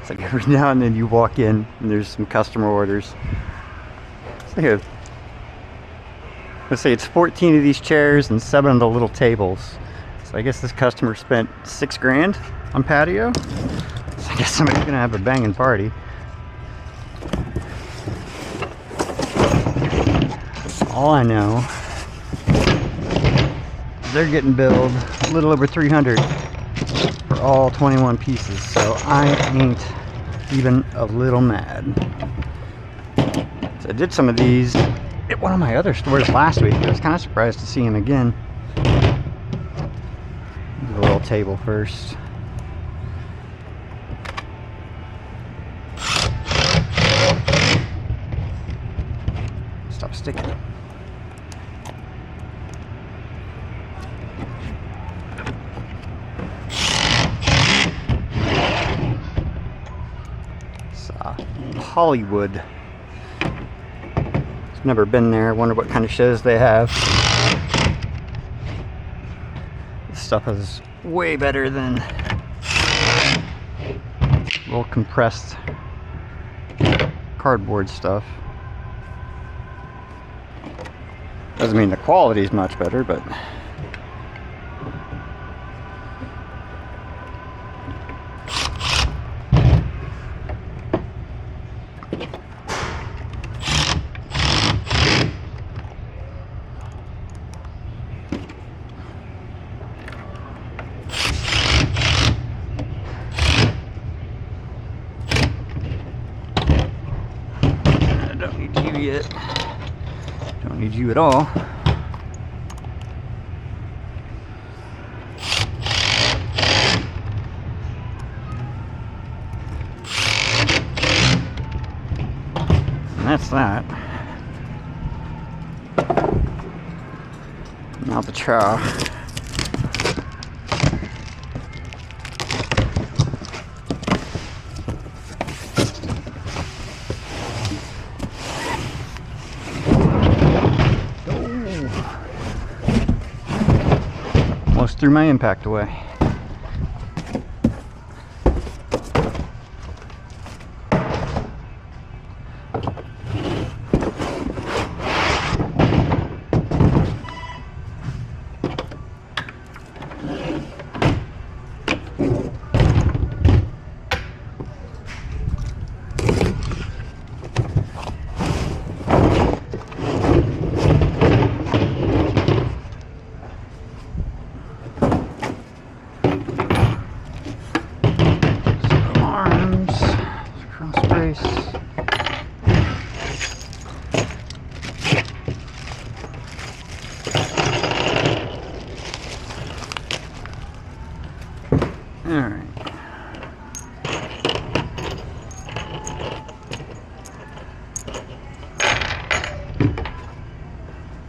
It's like every now and then you walk in and there's some customer orders. It's like let's say it's 14 of these chairs and 7 of the little tables. So I guess this customer spent $6 grand on patio. So I guess somebody's gonna have a banging party. All I know, they're getting billed a little over 300 for all 21 pieces. So I ain't even a little mad. So I did some of these at one of my other stores last week. I was kind of surprised to see him again. The little table first. Stop sticking. It's Polywood. I've never been there. I wonder what kind of shows they have. This stuff is way better than little compressed cardboard stuff. Doesn't mean the quality is much better, but I don't need you yet. Don't need you at all. And that's that. Now the chow. Almost threw my impact away. Alright.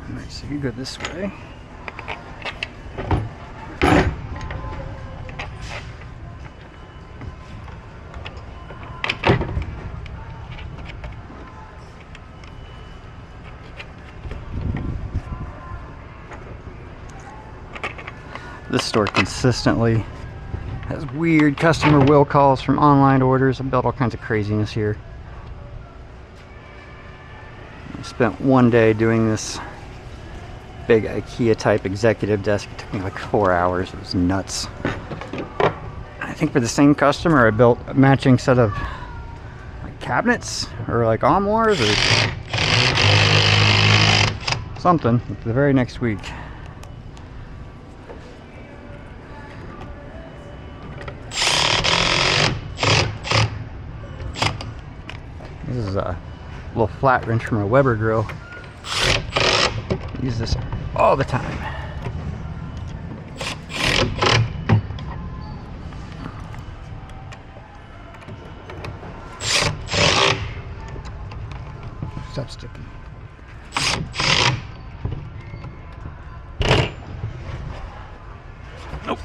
Alright, so you go this way. This store consistently has weird customer will calls from online orders. I built all kinds of craziness here. I spent one day doing this big IKEA type executive desk. It took me like 4 hours. It was nuts. I think for the same customer I built a matching set of like cabinets or like armoires or something the very next week. This is a little flat wrench from a Weber grill. I use this all the time. Stop sticking. Nope.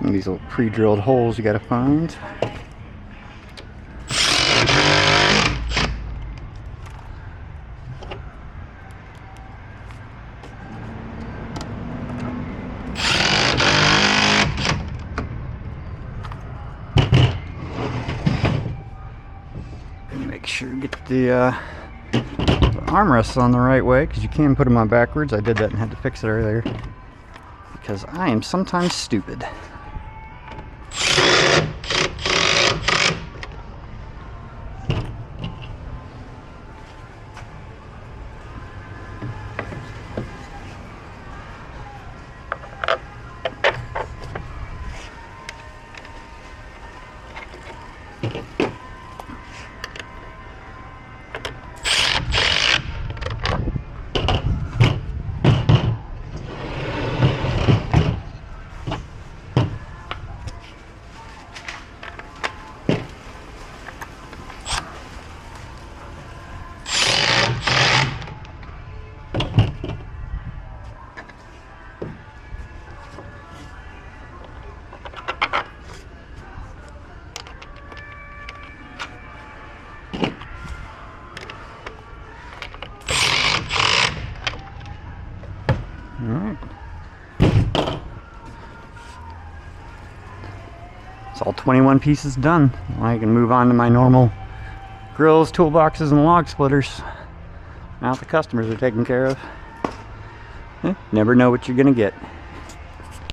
And these little pre-drilled holes you gotta find. sure to get the armrests on the right way, because you can put them on backwards. I did that and had to fix it earlier because I am sometimes stupid. Alright. It's all 21 pieces done. I can move on to my normal grills, toolboxes, and log splitters. Now the customers are taken care of. Never know what you're gonna get.